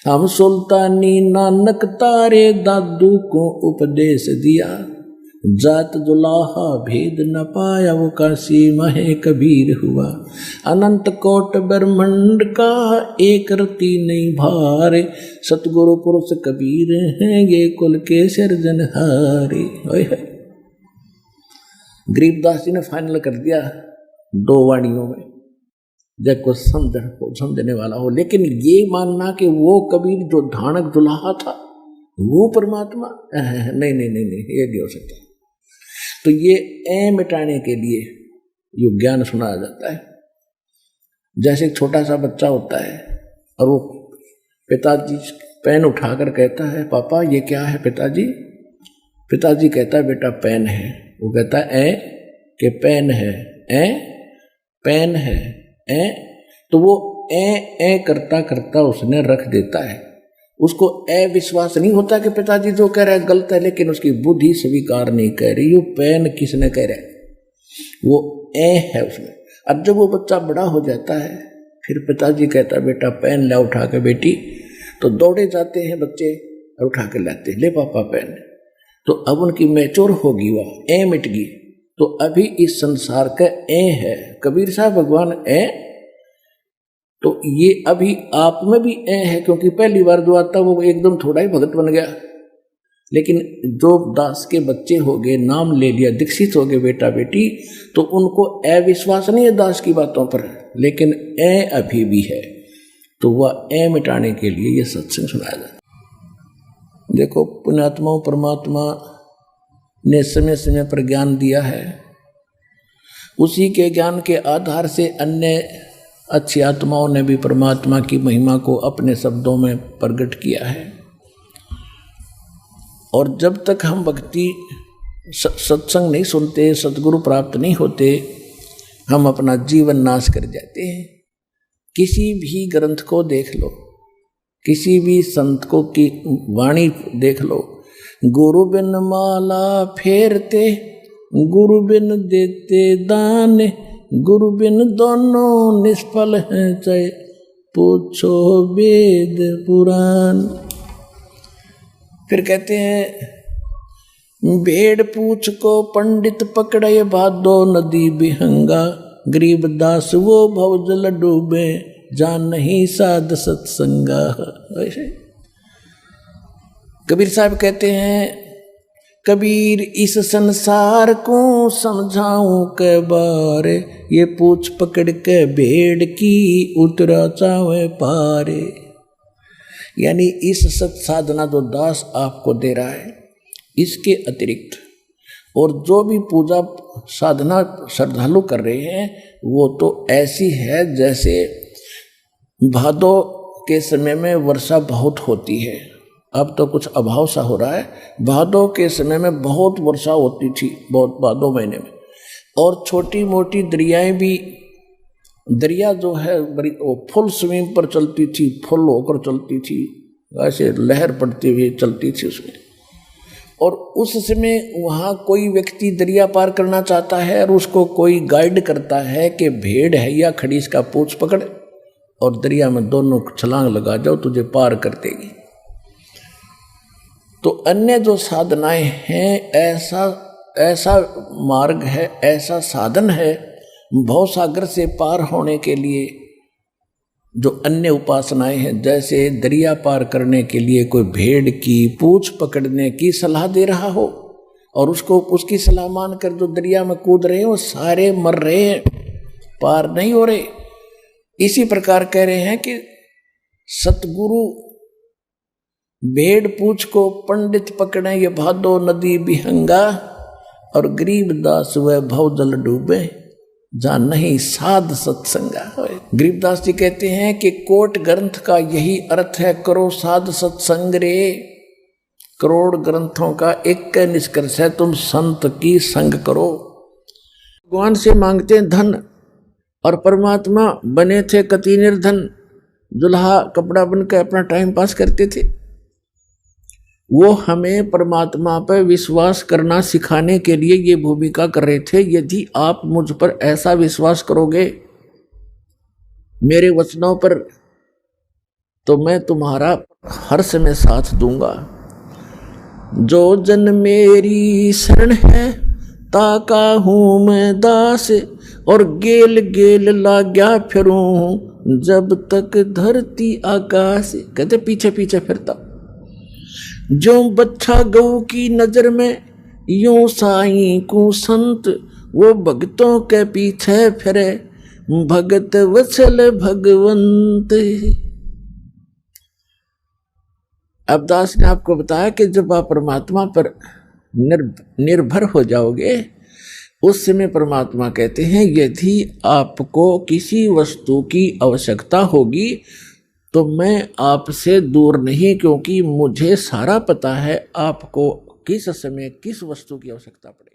हम सुल्तानी नानक तारे दादू को उपदेश दिया, जात जुलाहा भेद न पाया वो काशी महे कबीर हुआ। अनंत कोट ब्रह्मंड का एक रति नहीं भारे, सतगुरु पुरुष कबीर हैं ये कुल के सिरजनहारे। गरीबदास जी ने फाइनल कर दिया 2 वाणियों में, जब को समझने वाला हो। लेकिन ये मानना कि वो कबीर जो धानक दुल्हा था वो परमात्मा, नहीं नहीं नहीं नहीं, ये नहीं हो सकता। तो ये मिटाने के लिए ये ज्ञान सुनाया जाता है। जैसे एक छोटा सा बच्चा होता है और वो पिताजी पेन उठाकर कहता है पापा ये क्या है पिताजी। पिताजी कहता है बेटा पेन है। वो कहता है कि पेन है, पेन है, तो वो करता करता उसने रख देता है। उसको विश्वास नहीं होता कि पिताजी जो कह रहा है गलत है, लेकिन उसकी बुद्धि स्वीकार नहीं कह रही। वो पेन किसने कह रहा है, वो है उसमें। अब जब वो बच्चा बड़ा हो जाता है फिर पिताजी कहता है बेटा पेन ला उठा के बेटी, तो दौड़े जाते हैं बच्चे और उठा के लाते, ले पापा पेन। तो अब उनकी मैच्योर होगी, वह मिट गई। तो अभी इस संसार का है कबीर साहब भगवान तो ये अभी आप में भी है, क्योंकि पहली बार जो आता वो एकदम थोड़ा ही भगत बन गया। लेकिन जो दास के बच्चे हो गए, नाम ले लिया, दीक्षित हो गए बेटा बेटी, तो उनको अविश्वास नहीं है दास की बातों पर, लेकिन अभी भी है। तो वह मिटाने के लिए ये सत्संग सुनाया जाता। देखो पुण्यात्माओं, परमात्मा ने समय समय पर ज्ञान दिया है, उसी के ज्ञान के आधार से अन्य अच्छी आत्माओं ने भी परमात्मा की महिमा को अपने शब्दों में प्रकट किया है। और जब तक हम भक्ति सत्संग नहीं सुनते, सद्गुरु प्राप्त नहीं होते, हम अपना जीवन नाश कर जाते हैं। किसी भी ग्रंथ को देख लो, किसी भी संत को की वाणी देख लो, गुरु बिन माला फेरते, गुरु बिन देते दान, गुरु बिन दोनों निष्फल हैं, चाहे पूछो वेद पुराण। फिर कहते हैं भेड़ पूछ को पंडित पकड़े, भादो नदी बिहंगा, गरीबदास वो भवजल डूबे, जान नहीं साध सत्संगा। ऐसे कबीर साहब कहते हैं कबीर इस संसार को समझाऊं के बारे, ये पूछ पकड़ के भेड़ की उतरा चावे पारे। यानी इस सत साधना जो दास आपको दे रहा है, इसके अतिरिक्त और जो भी पूजा साधना श्रद्धालु कर रहे हैं वो तो ऐसी है जैसे भादों के समय में वर्षा बहुत होती है। अब तो कुछ अभाव सा हो रहा है, भादों के समय में बहुत वर्षा होती थी, बहुत भादों महीने में। और छोटी मोटी दरियाएं भी, दरिया जो है बड़ी वो फुल स्विंग पर चलती थी, फुल होकर चलती थी, ऐसे लहर पड़ती हुई चलती थी उसमें। और उस समय वहाँ कोई व्यक्ति दरिया पार करना चाहता है और उसको कोई गाइड करता है कि भेड़ है या खड़ीस का पूंछ पकड़ और दरिया में दोनों छलांग लगा जाओ, तुझे पार कर देगी। तो अन्य जो साधनाएं हैं, ऐसा मार्ग है, ऐसा साधन है भवसागर से पार होने के लिए। जो अन्य उपासनाएं हैं, जैसे दरिया पार करने के लिए कोई भेड़ की पूंछ पकड़ने की सलाह दे रहा हो और उसको उसकी सलाह मानकर जो दरिया में कूद रहे हैं वो सारे मर रहे हैं, पार नहीं हो रहे। इसी प्रकार कह रहे हैं कि सतगुरु भेड़ पूछ को पंडित पकड़े, ये भादो नदी बिहंगा, और गरीबदास वह भवजल डूबे, जान नहीं साध सत्संगा। गरीबदास जी कहते हैं कि कोट ग्रंथ का यही अर्थ है, करो साध सत्संग रे। करोड़ ग्रंथों का एक निष्कर्ष है, तुम संत की संग करो। भगवान से मांगते हैं धन और परमात्मा बने थे कति निर्धन, दुल्हा कपड़ा बनकर अपना टाइम पास करते थे। वो हमें परमात्मा पर विश्वास करना सिखाने के लिए ये भूमिका कर रहे थे। यदि आप मुझ पर ऐसा विश्वास करोगे, मेरे वचनों पर, तो मैं तुम्हारा हर समय साथ दूंगा। जो जन मेरी शरण है ताका हूँ मैं दास, और गेल गेल लाग्या फिरूं जब तक धरती आकाश। कहते पीछे पीछे फिरता, जो बच्चा गऊ की नजर में यूं साईं को संत, वो भक्तों के पीछे फिरे भगत वत्सल भगवंत। अवदास ने आपको बताया कि जब आप परमात्मा पर निर्भर हो जाओगे उस समय परमात्मा कहते हैं यदि आपको किसी वस्तु की आवश्यकता होगी तो मैं आपसे दूर नहीं, क्योंकि मुझे सारा पता है आपको किस समय किस वस्तु की आवश्यकता पड़ेगी।